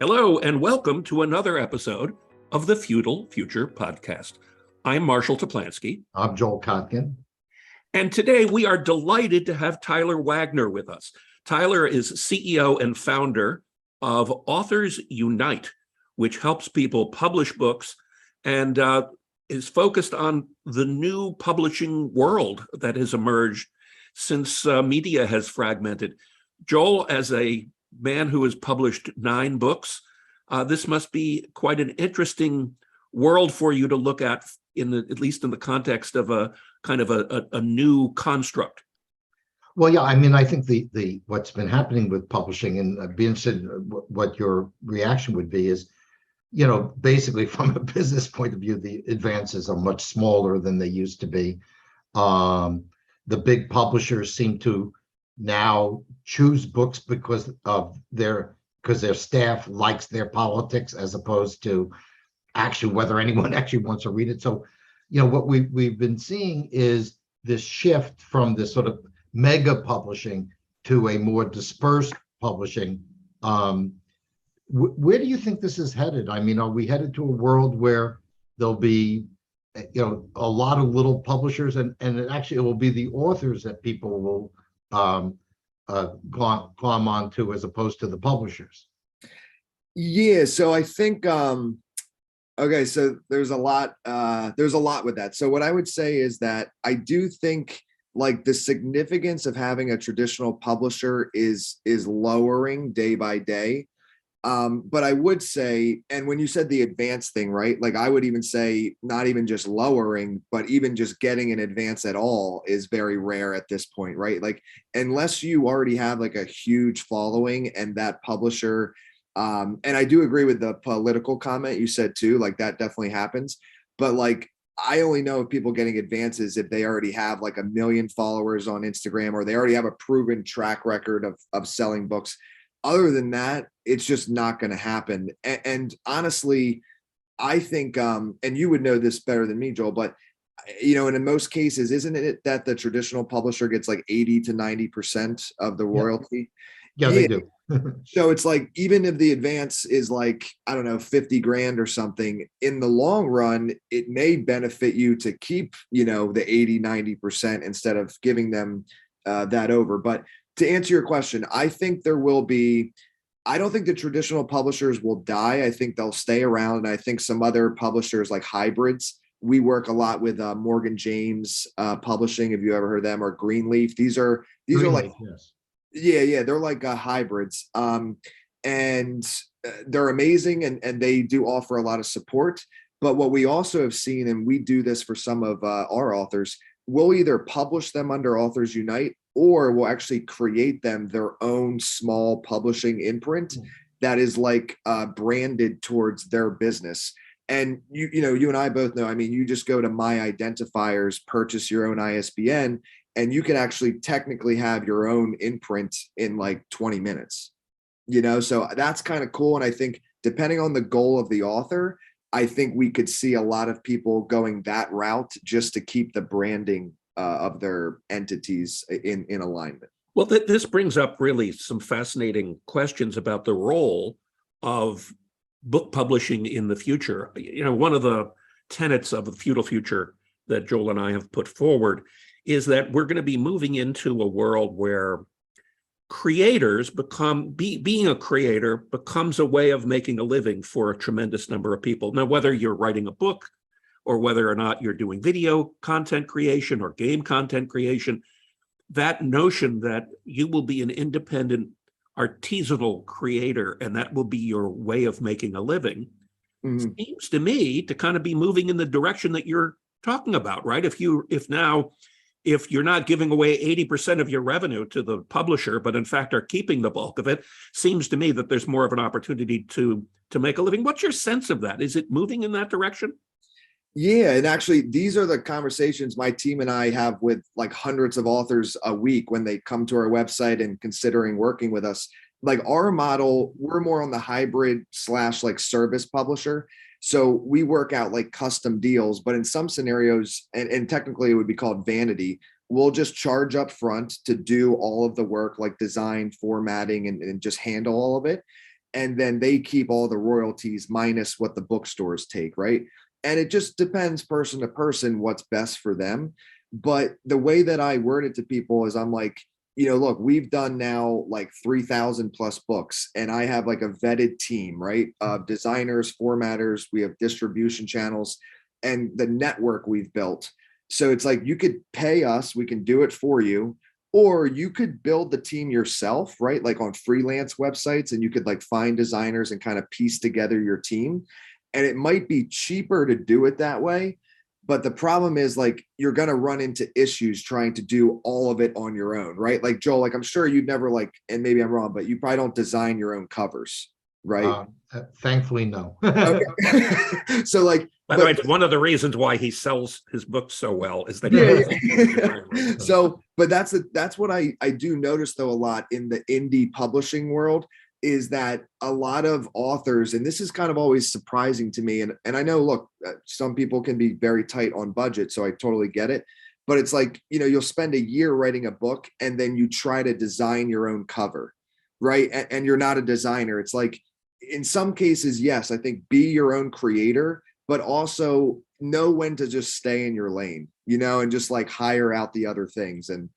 Hello, and welcome to another episode of the Feudal Future podcast. I'm Marshall Toplansky. I'm Joel Kotkin. And today we are delighted to have Tyler Wagner with us. Tyler is CEO and founder of Authors Unite, which helps people publish books and is focused on the new publishing world that has emerged since media has fragmented. Joel, as a man who has published 9 books, this must be quite an interesting world for you to look at, at least in the context of a kind of a new construct. Well, yeah, I mean, I think the what's been happening with publishing, and I'd be interested in what your reaction would be, is, basically from a business point of view, the advances are much smaller than they used to be. The big publishers seem to now choose books because their staff likes their politics, as opposed to actually whether anyone actually wants to read it. So, what we've been seeing is this shift from this sort of mega publishing to a more dispersed publishing. Where do you think this is headed? I mean, are we headed to a world where there'll be, a lot of little publishers, and it will be the authors that people will climb onto, as opposed to the publishers? Yeah, so I think okay, so there's a lot with that. So what I would say is that I do think, like, the significance of having a traditional publisher is lowering day by day. But I would say, and when you said the advance thing, right? Like, I would even say not even just lowering, but even just getting an advance at all is very rare at this point, right? Like, unless you already have like a huge following and that publisher, and I do agree with the political comment you said too, like that definitely happens. But like, I only know of people getting advances if they already have like 1 million followers on Instagram, or they already have a proven track record of selling books. Other than that, it's just not going to happen. And honestly, I think, and you would know this better than me, Joel, but and in most cases, isn't it that the traditional publisher gets like 80 to 90% of the royalty? Yeah, they do. So it's like, even if the advance is like, I don't know, 50 grand or something, in the long run, it may benefit you to keep, the 80, 90% instead of giving them that over. But to answer your question, I think I don't think the traditional publishers will die. I think they'll stay around. And I think some other publishers, like hybrids, we work a lot with Morgan James Publishing. Have you ever heard of them? Or Greenleaf? These are like, yes. Yeah, they're like hybrids, and they're amazing, and they do offer a lot of support. But what we also have seen, and we do this for some of our authors, we'll either publish them under Authors Unite, or we'll actually create them their own small publishing imprint that is like branded towards their business. And you and I both know, I mean, you just go to My Identifiers, purchase your own ISBN, and you can actually technically have your own imprint in like 20 minutes, so that's kind of cool. And I think, depending on the goal of the author, I think we could see a lot of people going that route just to keep the branding of their entities in alignment. Well, this brings up really some fascinating questions about the role of book publishing in the future. One of the tenets of the Feudal Future that Joel and I have put forward is that we're going to be moving into a world where creators being a creator becomes a way of making a living for a tremendous number of people. Now, whether you're writing a book, or whether or not you're doing video content creation or game content creation, that notion that you will be an independent artisanal creator and that will be your way of making a living seems to me to kind of be moving in the direction that you're talking about, right? If you're not giving away 80% of your revenue to the publisher, but in fact are keeping the bulk of it, seems to me that there's more of an opportunity to make a living. What's your sense of that? Is it moving in that direction? Yeah, and actually, these are the conversations my team and I have with like hundreds of authors a week when they come to our website and considering working with us. Like, our model, we're more on the hybrid / like service publisher. So we work out like custom deals, but in some scenarios, and technically it would be called vanity, we'll just charge up front to do all of the work, like design, formatting, and just handle all of it. and then they keep all the royalties minus what the bookstores take, right? And it just depends person to person what's best for them. But the way that I word it to people is I'm like, look, we've done now like 3,000 plus books, and I have like a vetted team, right? Of designers, formatters, we have distribution channels, and the network we've built. So it's like, you could pay us, we can do it for you, or you could build the team yourself, right? Like on freelance websites, and you could like find designers and kind of piece together your team. And it might be cheaper to do it that way. But the problem is, like, you're going to run into issues trying to do all of it on your own, right? Like, Joel, like, I'm sure you'd never like, and maybe I'm wrong, but you probably don't design your own covers, right? Thankfully, no. Okay. So like, by the way, one of the reasons why he sells his books so well is that yeah. So, but that's what I do notice though a lot in the indie publishing world, is that a lot of authors, and this is kind of always surprising to me, and I know, look, some people can be very tight on budget, so I totally get it, but it's like, you'll spend a year writing a book and then you try to design your own cover, right? And you're not a designer. It's like, in some cases, yes, I think be your own creator, but also know when to just stay in your lane, and just like hire out the other things. And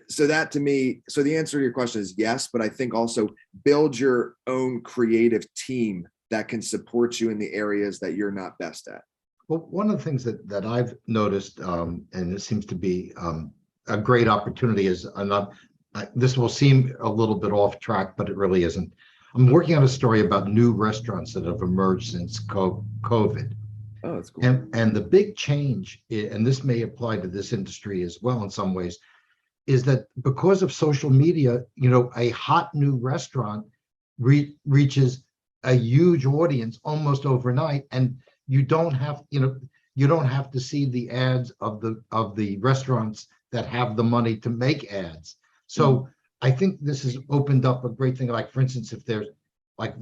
so that, to me, so the answer to your question is yes, but I think also build your own creative team that can support you in the areas that you're not best at. Well, one of the things that I've noticed, and it seems to be a great opportunity, is this will seem a little bit off track, but it really isn't. I'm working on a story about new restaurants that have emerged since COVID. Oh, that's cool. And the big change, and this may apply to this industry as well in some ways, is that because of social media, a hot new restaurant reaches a huge audience almost overnight, and you don't have to see the ads of the restaurants that have the money to make ads. So I think this has opened up a great thing. Like, for instance, if there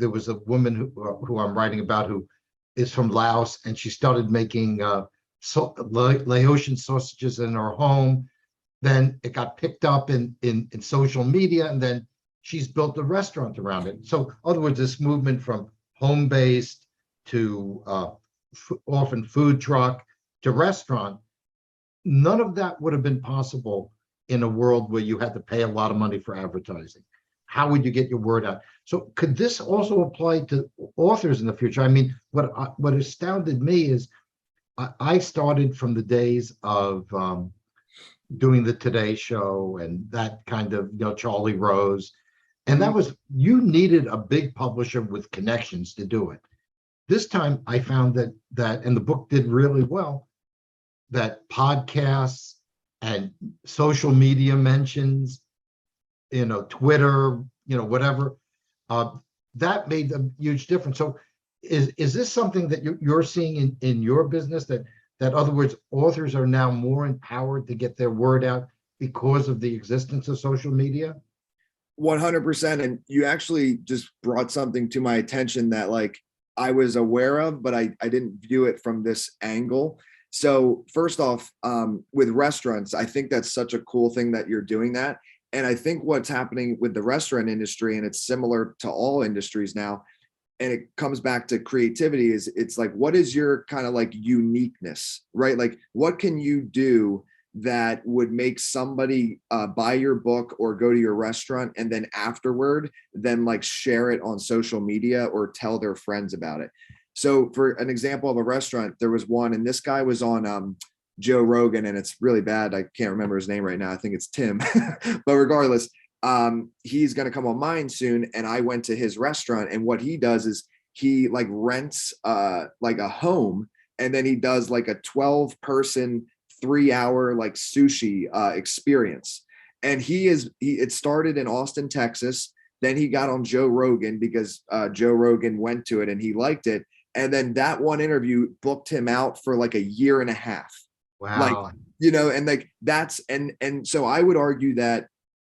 was a woman who I'm writing about who is from Laos, and she started making Laotian sausages in her home. Then it got picked up in social media, and then she's built a restaurant around it. So, in other words, this movement from home-based to often food truck to restaurant, none of that would have been possible in a world where you had to pay a lot of money for advertising. How would you get your word out? So could this also apply to authors in the future? I mean, what astounded me is I started from the days of doing the Today Show and that kind of, Charlie Rose. And that was, you needed a big publisher with connections to do it. This time I found that, and the book did really well, that podcasts and social media mentions, Twitter, whatever, that made a huge difference. So is this something that you're seeing in your business, that other words, authors are now more empowered to get their word out because of the existence of social media? 100%. And you actually just brought something to my attention that like I was aware of, but I didn't view it from this angle. So first off, with restaurants, I think that's such a cool thing that you're doing that. And I think what's happening with the restaurant industry, and it's similar to all industries now, and it comes back to creativity, is it's like, what is your kind of like uniqueness, right? Like, what can you do that would make somebody buy your book or go to your restaurant, and then afterward, then like share it on social media or tell their friends about it? So for an example of a restaurant, there was one, and this guy was on Joe Rogan, and it's really bad. I can't remember his name right now. I think it's Tim, but regardless, he's going to come on mine soon. And I went to his restaurant, and what he does is he like rents like a home, and then he does like a 12-person 3-hour like sushi experience. And it started in Austin, Texas. Then he got on Joe Rogan because Joe Rogan went to it and he liked it. And then that one interview booked him out for like a year and a half. Wow. Like, and like that's, and so I would argue that,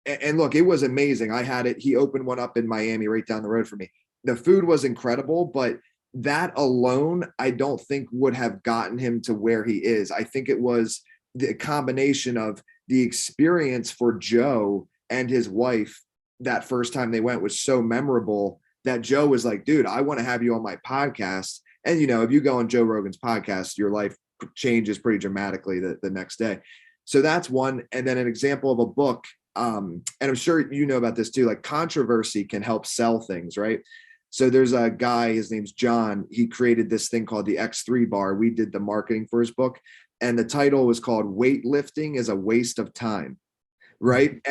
and look, it was amazing. I had it. He opened one up in Miami right down the road for me. The food was incredible, but that alone, I don't think would have gotten him to where he is. I think it was the combination of the experience for Joe and his wife that first time they went was so memorable that Joe was like, dude, I want to have you on my podcast. And, you know, if you go on Joe Rogan's podcast, your life changes pretty dramatically the next day. So that's one. And then an example of a book, and I'm sure you know about this too, like controversy can help sell things, right? So there's a guy, his name's John. He created this thing called the X3 bar. We did the marketing for his book. And the title was called Weightlifting is a Waste of Time. Right.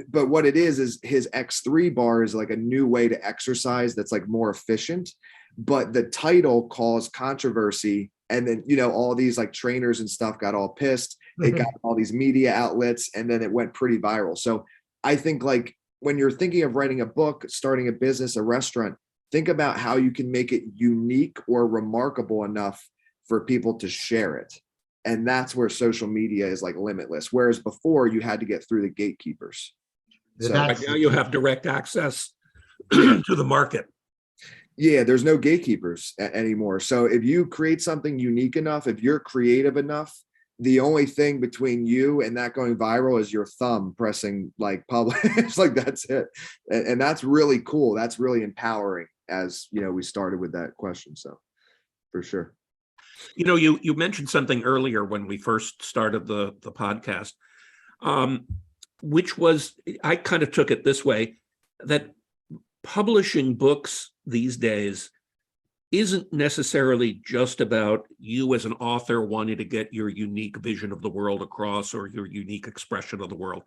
But what it is his X3 bar is like a new way to exercise that's like more efficient. But the title caused controversy. And then, you know, all these like trainers and stuff got all pissed. It got all these media outlets, and then it went pretty viral. So I think like when you're thinking of writing a book, starting a business, a restaurant, think about how you can make it unique or remarkable enough for people to share it. And that's where social media is like limitless. Whereas before you had to get through the gatekeepers. So Right now you have direct access to the market. Yeah, there's no gatekeepers anymore. So if you create something unique enough, if you're creative enough, the only thing between you and that going viral is your thumb pressing like publish. Like that's it. And that's really cool. That's really empowering, as you know, we started with that question. So for sure. You know, you mentioned something earlier when we first started the podcast, which was, I kind of took it this way, that publishing books these days isn't necessarily just about you as an author wanting to get your unique vision of the world across or your unique expression of the world,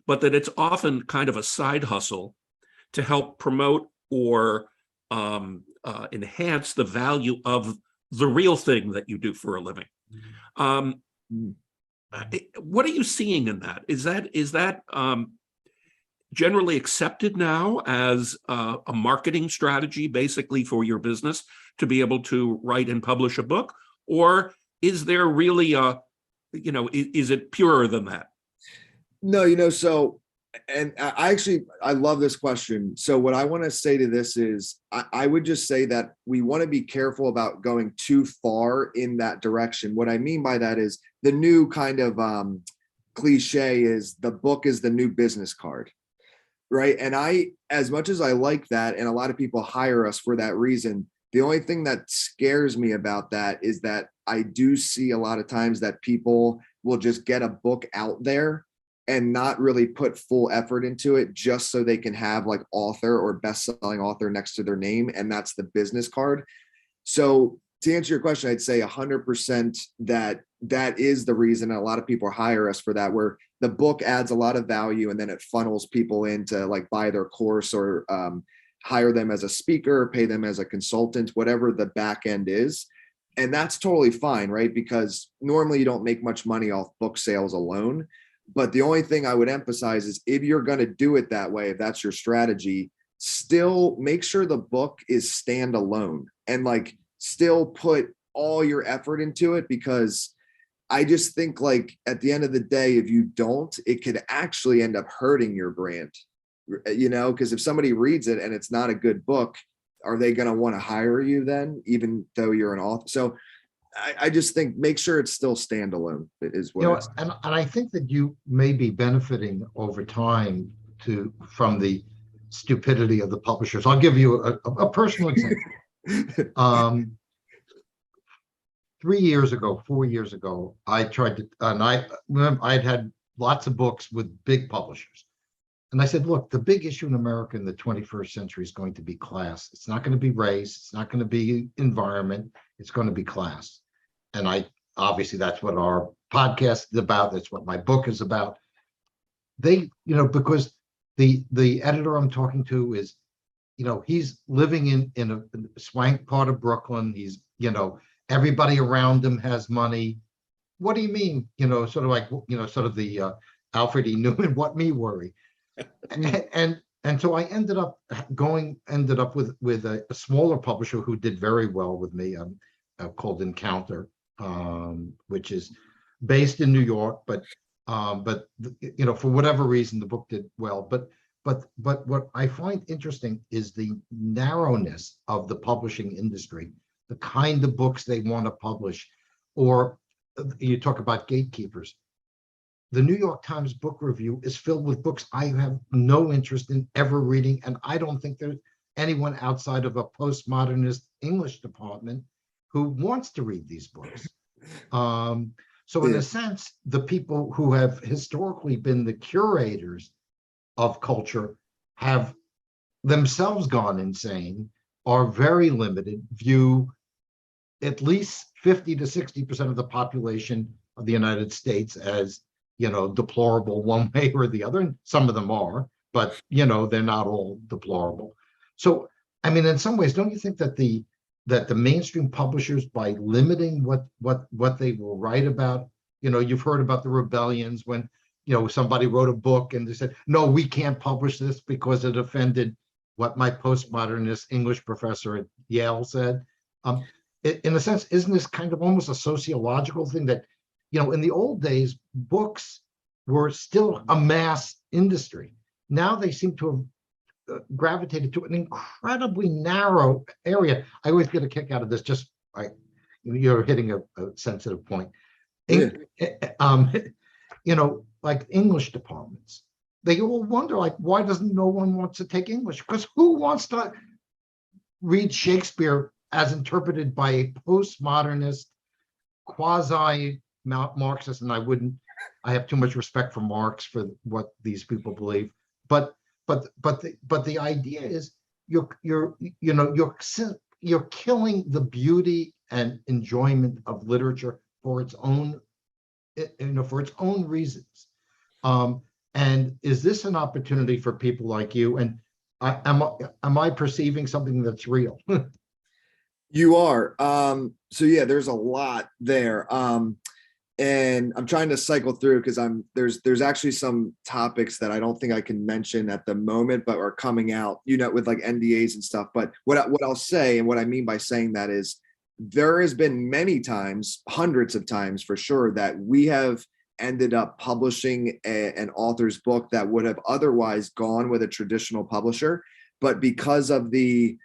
but that it's often kind of a side hustle to help promote or enhance the value of the real thing that you do for a living. What are you seeing in that? Is that generally accepted now as a marketing strategy, basically, for your business to be able to write and publish a book? Or is there really is it purer than that? No, you know, so, and I love this question. So what I want to say to this is I would just say that we want to be careful about going too far in that direction. What I mean by that is the new kind of cliche is the book is the new business card. Right. And as much as I like that, and a lot of people hire us for that reason, the only thing that scares me about that is that I do see a lot of times that people will just get a book out there and not really put full effort into it just so they can have like author or best-selling author next to their name. And that's the business card. So to answer your question, I'd say 100% that is the reason a lot of people hire us for that, where the book adds a lot of value and then it funnels people in to like buy their course or hire them as a speaker, pay them as a consultant, whatever the back end is. And that's totally fine, right? Because normally you don't make much money off book sales alone. But the only thing I would emphasize is if you're going to do it that way, if that's your strategy, still make sure the book is standalone and like still put all your effort into it, because I just think like at the end of the day, if you don't, it could actually end up hurting your brand, you know, because if somebody reads it and it's not a good book, are they going to want to hire you then, even though you're an author? So I just think make sure it's still standalone is what. You know, and I think that you may be benefiting over time from the stupidity of the publishers. I'll give you a personal example. 3 years ago, 4 years ago, I tried to, and I remember I'd had lots of books with big publishers. And I said, look, the big issue in America in the 21st century is going to be class. It's not going to be race. It's not going to be environment. It's going to be class. And obviously that's what our podcast is about. That's what my book is about. Because the editor I'm talking to is, he's living in a swank part of Brooklyn. He's, everybody around him has money. What do you mean? Sort of like, sort of the Alfred E. Newman, what me worry? And so I ended up with a smaller publisher who did very well with me, called Encounter, which is based in New York, but for whatever reason the book did well. But what I find interesting is the narrowness of the publishing industry, the kind of books they want to publish, or you talk about gatekeepers. The New York Times book review is filled with books I have no interest in ever reading, and I don't think there's anyone outside of a postmodernist English department who wants to read these books. So in a sense, the people who have historically been the curators of culture have themselves gone insane, are very limited, view at least 50 to 60% of the population of the United States as, deplorable one way or the other. And some of them are, but, they're not all deplorable. So, I mean, in some ways, don't you think that the mainstream publishers, by limiting what they will write about, you've heard about the rebellions when, somebody wrote a book and they said, no, we can't publish this because it offended what my postmodernist English professor at Yale said. In a sense, isn't this kind of almost a sociological thing that, in the old days, books were still a mass industry. Now they seem to have gravitated to an incredibly narrow area. I always get a kick out of this. You're hitting a sensitive point. Yeah. Like English departments, they all wonder, like, why doesn't no one want to take English? Because who wants to read Shakespeare as interpreted by a postmodernist, quasi-Marxist? And I have too much respect for Marx for what these people believe. But the idea is you're killing the beauty and enjoyment of literature for its own, reasons. And is this an opportunity for people like you? And am I perceiving something that's real? You are. So yeah, there's a lot there. And I'm trying to cycle through because there's actually some topics that I don't think I can mention at the moment, but are coming out, with like NDAs and stuff. But what I'll say, and what I mean by saying that is, there has been many times, hundreds of times for sure, that we have ended up publishing an author's book that would have otherwise gone with a traditional publisher, but because of the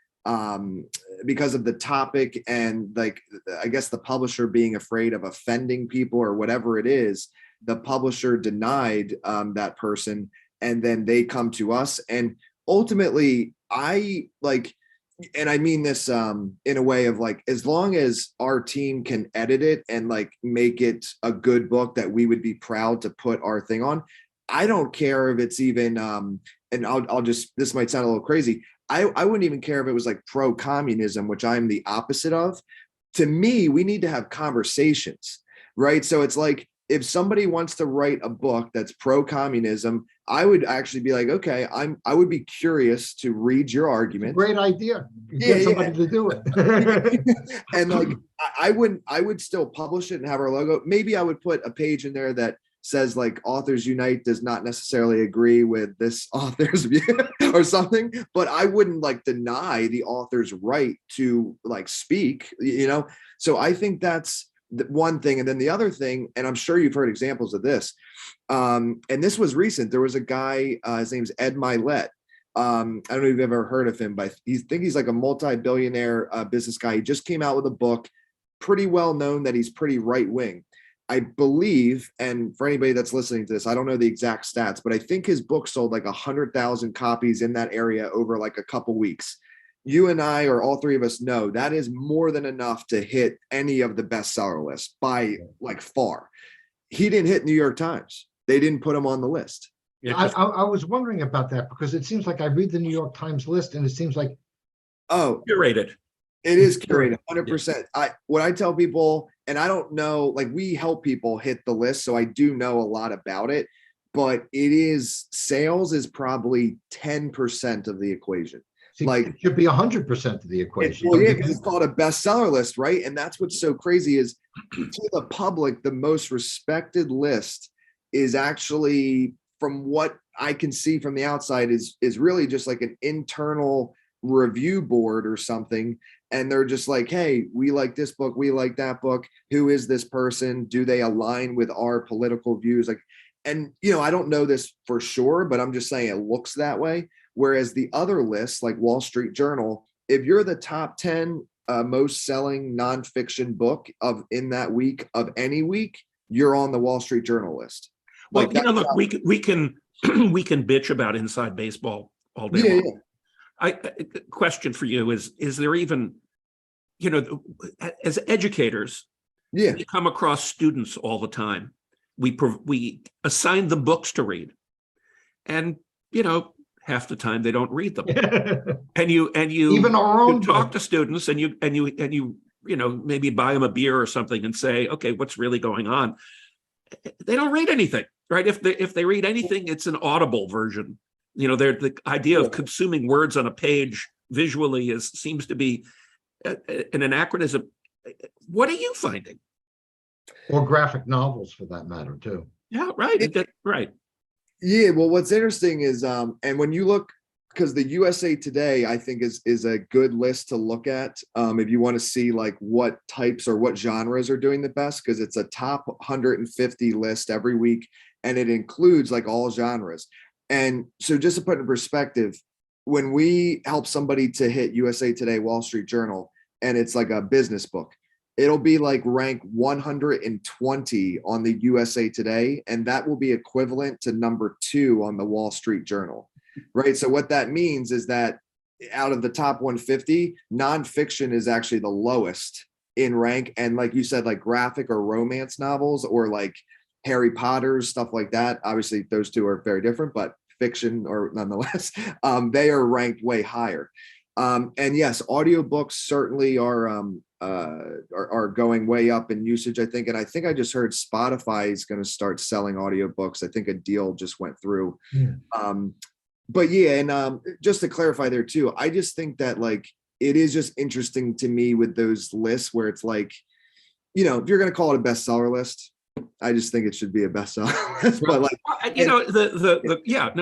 topic and, like, I guess the publisher being afraid of offending people or whatever it is, the publisher denied that person, and then they come to us. And ultimately, and I mean this in a way of, like, as long as our team can edit it and, like, make it a good book that we would be proud to put our thing on, I don't care if it's even and I'll just, this might sound a little crazy, I wouldn't even care if it was like pro-communism, which I'm the opposite of. To me, we need to have conversations, right? So it's like, if somebody wants to write a book that's pro-communism, I would actually be like, okay, I would be curious to read your argument. Great idea. Get somebody to do it. And, like, I would still publish it and have our logo. Maybe I would put a page in there that says, like, Authors Unite does not necessarily agree with this author's view or something, but I wouldn't, like, deny the author's right to, like, speak, So I think that's the one thing. And then the other thing, and I'm sure you've heard examples of this, and this was recent. There was a guy, his name's Ed Milet. I don't know if you've ever heard of him, but I think he's like a multi-billionaire business guy. He just came out with a book, pretty well known that he's pretty right-wing, I believe. And for anybody that's listening to this, I don't know the exact stats, but I think his book sold like 100,000 copies in that area over like a couple weeks. You and I, or all three of us, know that is more than enough to hit any of the bestseller lists by, like, far. He didn't hit New York Times. They didn't put him on the list. Yeah, I was wondering about that, because it seems like I read the New York Times list and it seems like, curated. It is curated 100%. What I tell people, and I don't know, like, we help people hit the list, so I do know a lot about it, but sales is probably 10% of the equation. Like, it should be 100% of the equation. Because it's called a bestseller list, right? And that's what's so crazy is, to the public, the most respected list is actually, from what I can see from the outside, is really just like an internal review board or something. And they're just like, hey, we like this book, we like that book. Who is this person? Do they align with our political views? Like, and I don't know this for sure, but I'm just saying it looks that way. Whereas the other lists, like Wall Street Journal, if you're the top 10 most selling nonfiction book in that week of any week, you're on the Wall Street Journal list. Well, look, we can we can bitch about inside baseball all day long. Question for you is there even, as educators, Yeah. we come across students all the time. We assign them books to read, and half the time they don't read them. And you Even our own talk book. to students, and you maybe buy them a beer or something and say, okay, what's really going on? They don't read anything, right? If they read anything, it's an audible version. The idea of consuming words on a page visually seems to be an anachronism. What are you finding? Or graphic novels, for that matter, too. Yeah, right. Right. Yeah, well, what's interesting is, and when you look, because the USA Today, I think is a good list to look at if you want to see like what types or what genres are doing the best, because it's a top 150 list every week, and it includes like all genres. And so, just to put in perspective, when we help somebody to hit USA Today, Wall Street Journal, and it's like a business book, it'll be like rank 120 on the USA Today, and that will be equivalent to number 2 on the Wall Street Journal, right? So what that means is that out of the top 150, nonfiction is actually the lowest in rank. And like you said, like graphic or romance novels or like Harry Potter's, stuff like that. Obviously, those two are very different, but fiction or nonetheless, they are ranked way higher. And yes, audiobooks certainly are going way up in usage, I think. And I think I just heard Spotify is going to start selling audiobooks. I think a deal just went through. But yeah, and just to clarify there too, I just think that like it is just interesting to me with those lists where it's like, if you're going to call it a bestseller list, I just think it should be a bestseller list. But like,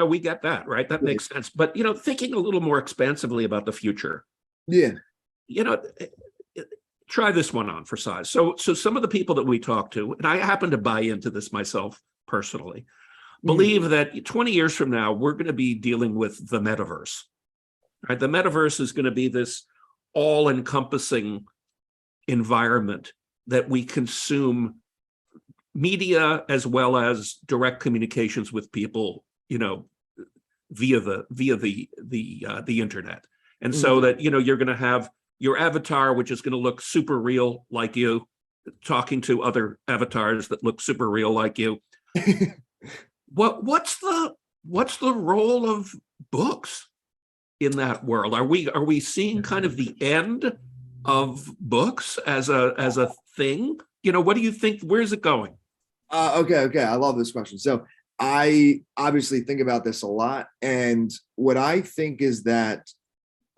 we get that, right? That makes sense. But thinking a little more expansively about the future. Yeah. Try this one on for size. So some of the people that we talk to, and I happen to buy into this myself personally, believe that 20 years from now, we're going to be dealing with the metaverse, right? The metaverse is going to be this all-encompassing environment that we consume media as well as direct communications with people, via the internet. And so that, you're going to have your avatar, which is going to look super real like you, talking to other avatars that look super real like you. What's the role of books in that world? Are we seeing kind of the end of books as a thing? What do you think? Where's it going? Okay. I love this question. So I obviously think about this a lot. And what I think is that,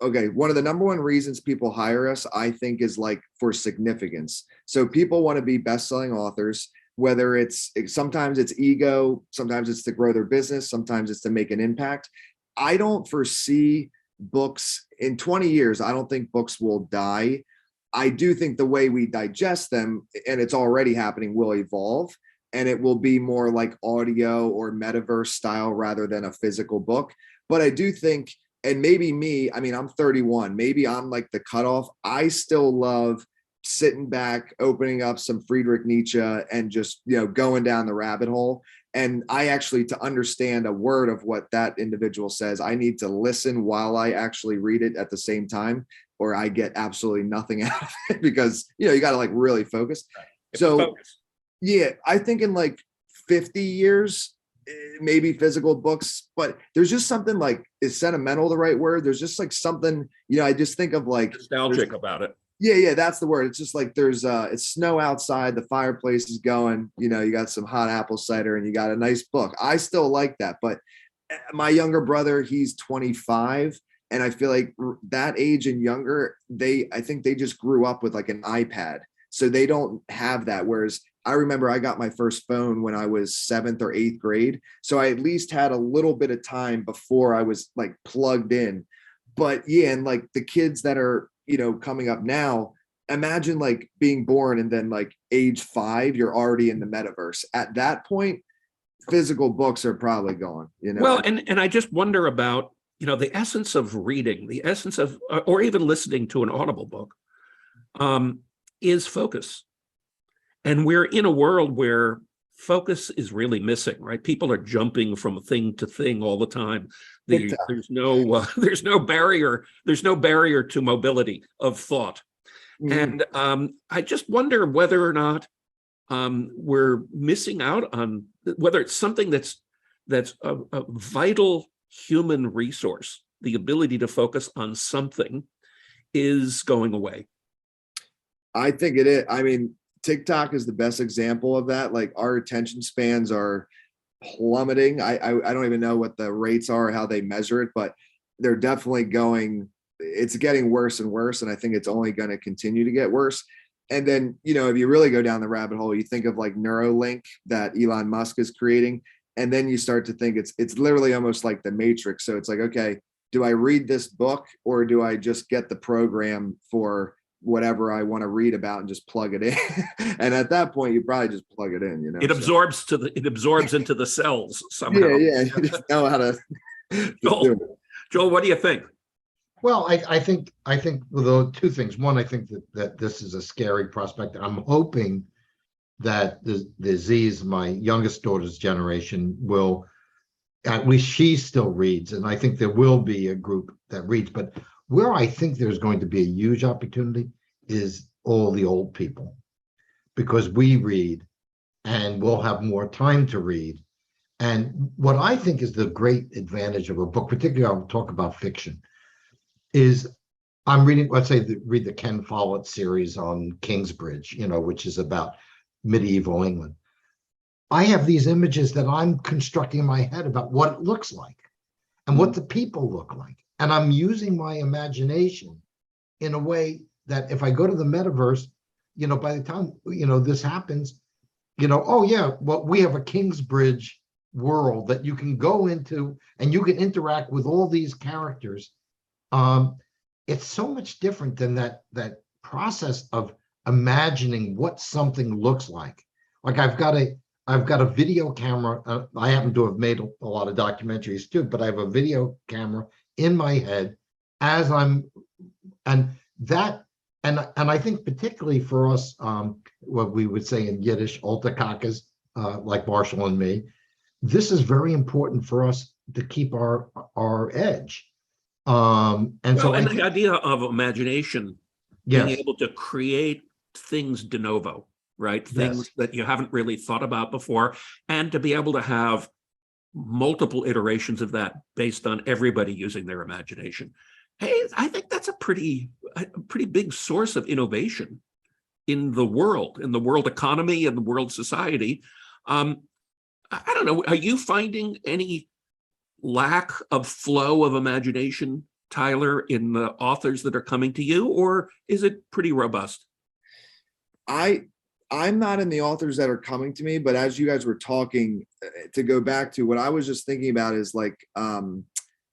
one of the number one reasons people hire us, I think, is like for significance. So people want to be best-selling authors, whether sometimes it's ego, sometimes it's to grow their business, sometimes it's to make an impact. I don't foresee books in 20 years. I don't think books will die. I do think the way we digest them, and it's already happening, will evolve. And it will be more like audio or metaverse style rather than a physical book. But I do think, and maybe me, I'm 31, maybe I'm like the cutoff. I still love sitting back, opening up some Friedrich Nietzsche and just, going down the rabbit hole. And I actually, to understand a word of what that individual says, I need to listen while I actually read it at the same time, or I get absolutely nothing out of it because, you got to like really focus. Yeah, I think in like 50 years, maybe physical books, but there's just something like, is sentimental the right word? There's just like something, I just think of like nostalgic about it. Yeah, that's the word. It's just like it's snow outside, the fireplace is going, you got some hot apple cider and you got a nice book. I still like that, but my younger brother, he's 25. And I feel like that age and younger, I think they just grew up with like an iPad. So they don't have that. Whereas I remember I got my first phone when I was 7th or 8th grade. So I at least had a little bit of time before I was like plugged in. But yeah, and like the kids that are, coming up now, imagine like being born and then like age 5, you're already in the metaverse. At that point, physical books are probably gone, Well, and I just wonder about, the essence of reading, the essence of, or even listening to an audible book, is focus. And we're in a world where focus is really missing, right? People are jumping from thing to thing all the time. Big time. There's no there's no barrier to mobility of thought. Mhm. And I just wonder whether or not we're missing out on whether it's something that's a vital human resource. The ability to focus on something is going away. I think it is. I mean, TikTok is the best example of that. Like our attention spans are plummeting. I don't even know what the rates are, or how they measure it, but they're definitely going. It's getting worse and worse, and I think it's only going to continue to get worse. And then, if you really go down the rabbit hole, you think of like Neuralink that Elon Musk is creating, and then you start to think it's literally almost like the Matrix. So it's like, okay, do I read this book, or do I just get the program for whatever I want to read about and just plug it in? And at that point, you probably just plug it in. It absorbs into the cells somehow. Yeah. You just know how to. Joel, what do you think? Well, I think well, two things. One, I think that this is a scary prospect. I'm hoping that the Z's, my youngest daughter's generation, will, at least she still reads, and I think there will be a group that reads. But where I think there's going to be a huge opportunity is all the old people, because we read and we'll have more time to read. And what I think is the great advantage of a book, particularly I'll talk about fiction, is I'm reading, let's say, read the Ken Follett series on Kingsbridge, which is about medieval England. I have these images that I'm constructing in my head about what it looks like and what the people look like. And I'm using my imagination in a way that if I go to the metaverse, by the time, this happens, oh yeah, well, we have a Kingsbridge world that you can go into and you can interact with all these characters. It's so much different than that process of imagining what something looks like. Like I've got a video camera. I happen to have made a lot of documentaries too, but I have a video camera in my head as I'm, and I think particularly for us, what we would say in Yiddish, Altakakas, like Marshall and me, this is very important for us to keep our edge. And the idea of imagination, being yes, able to create things de novo, right? Things yes, that you haven't really thought about before, and to be able to have multiple iterations of that based on everybody using their imagination. Hey, I think that's a pretty big source of innovation in the world economy and the world society. I don't know, are you finding any lack of flow of imagination, Tyler, in the authors that are coming to you, or is it pretty robust? I'm not in the authors that are coming to me, but as you guys were talking, to go back to what I was just thinking about is like,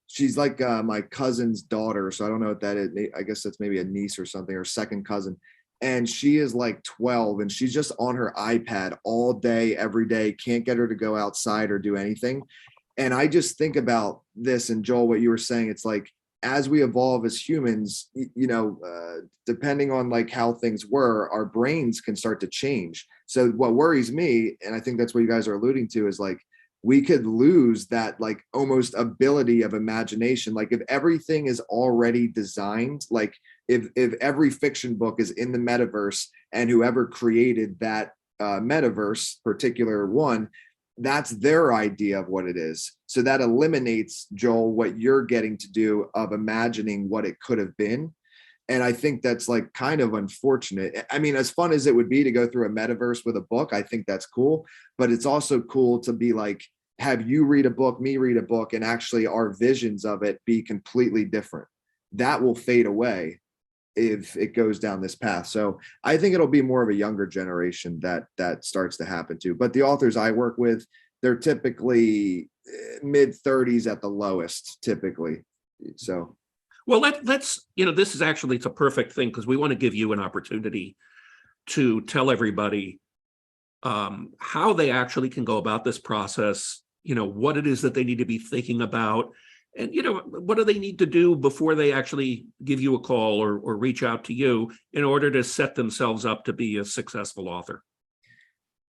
she's like my cousin's daughter. So I don't know what that is. I guess that's maybe a niece or something, or second cousin. And she is like 12 and she's just on her iPad all day, every day, can't get her to go outside or do anything. And I just think about this, and Joel, what you were saying, it's like, as we evolve as humans, depending on like how things were, our brains can start to change. So what worries me, and I think that's what you guys are alluding to, is like, we could lose that like almost ability of imagination. Like if everything is already designed, like if every fiction book is in the metaverse and whoever created that metaverse, particular one, that's their idea of what it is. So that eliminates, Joel, what you're getting to do of imagining what it could have been. And I think that's like kind of unfortunate. I mean, as fun as it would be to go through a metaverse with a book, I think that's cool. But it's also cool to be like, have you read a book, me read a book, and actually our visions of it be completely different. That will fade away if it goes down this path. So I think it'll be more of a younger generation that starts to happen too. But the authors I work with, they're typically mid 30s at the lowest, typically. So, well, let's this is actually, it's a perfect thing, because we want to give you an opportunity to tell everybody how they actually can go about this process, what it is that they need to be thinking about, and what do they need to do before they actually give you a call or reach out to you in order to set themselves up to be a successful author.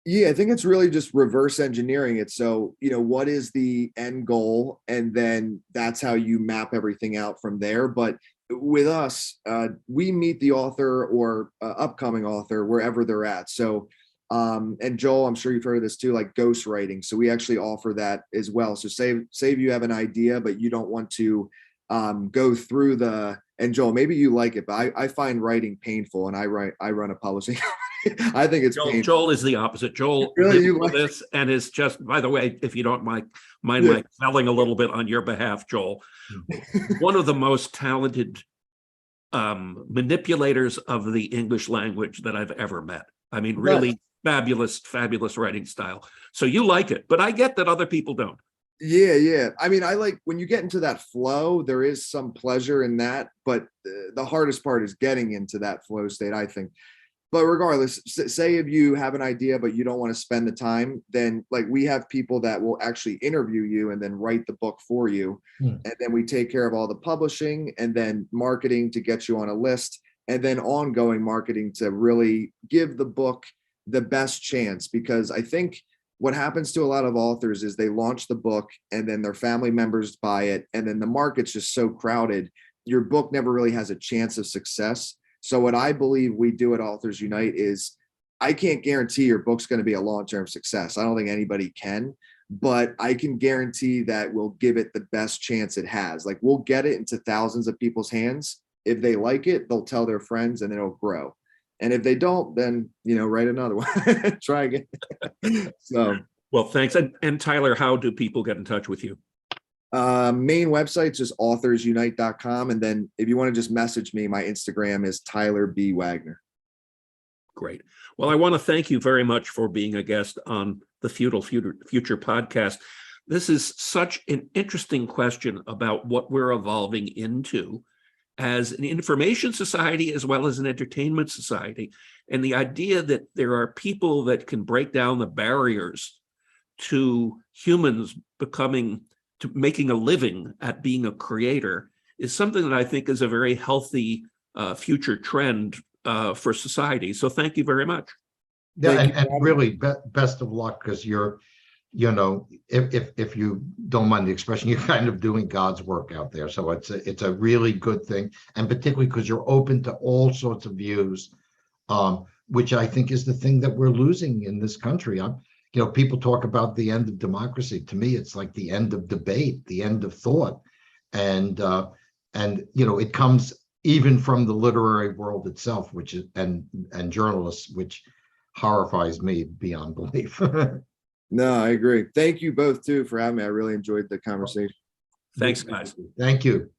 Yeah, I think it's really just reverse engineering it. So, what is the end goal? And then that's how you map everything out from there. But with us, we meet the author or upcoming author wherever they're at. So, and Joel, I'm sure you've heard of this too, like ghostwriting. So we actually offer that as well. So say you have an idea, but you don't want to go through and Joel, maybe you like it, but I find writing painful, and I run a publishing company. I think it's painful. Joel is the opposite. Joel Really, lives for this and is just, by the way, if you don't mind Yeah. my selling a little bit on your behalf, Joel, one of the most talented manipulators of the English language that I've ever met. I mean, really fabulous writing style. So you like it, but I get that other people don't. Yeah. I mean, I like when you get into that flow, there is some pleasure in that, but the hardest part is getting into that flow state, I think. But regardless, say if you have an idea, but you don't want to spend the time, then like we have people that will actually interview you and then write the book for you. And then we take care of all the publishing and then marketing to get you on a list, and then ongoing marketing to really give the book the best chance. Because I think what happens to a lot of authors is they launch the book and then their family members buy it, and then the market's just so crowded, your book never really has a chance of success. So what I believe we do at Authors Unite is, I can't guarantee your book's going to be a long-term success. I don't think anybody can, but I can guarantee that we'll give it the best chance it has. Like, we'll get it into thousands of people's hands. If they like it, they'll tell their friends and then it'll grow. And if they don't, then, write another one. Try again. So, well, thanks. And Tyler, how do people get in touch with you? Main website's just authorsunite.com. And then if you want to just message me, my Instagram is Tyler B. Wagner. Great. Well, I want to thank you very much for being a guest on the Feudal Future podcast. This is such an interesting question about what we're evolving into as an information society as well as an entertainment society. And the idea that there are people that can break down the barriers to humans to making a living at being a creator is something that I think is a very healthy future trend for society. So thank you very much. Yeah, and really best of luck, because you're, if you don't mind the expression, you're kind of doing God's work out there. So it's a really good thing, and particularly because you're open to all sorts of views, which I think is the thing that we're losing in this country. People talk about the end of democracy. To me, it's like the end of debate, the end of thought, and it comes even from the literary world itself, which is and journalists, which horrifies me beyond belief. No, I agree. Thank you both too for having me. I really enjoyed the conversation. Thanks, guys. Thank you.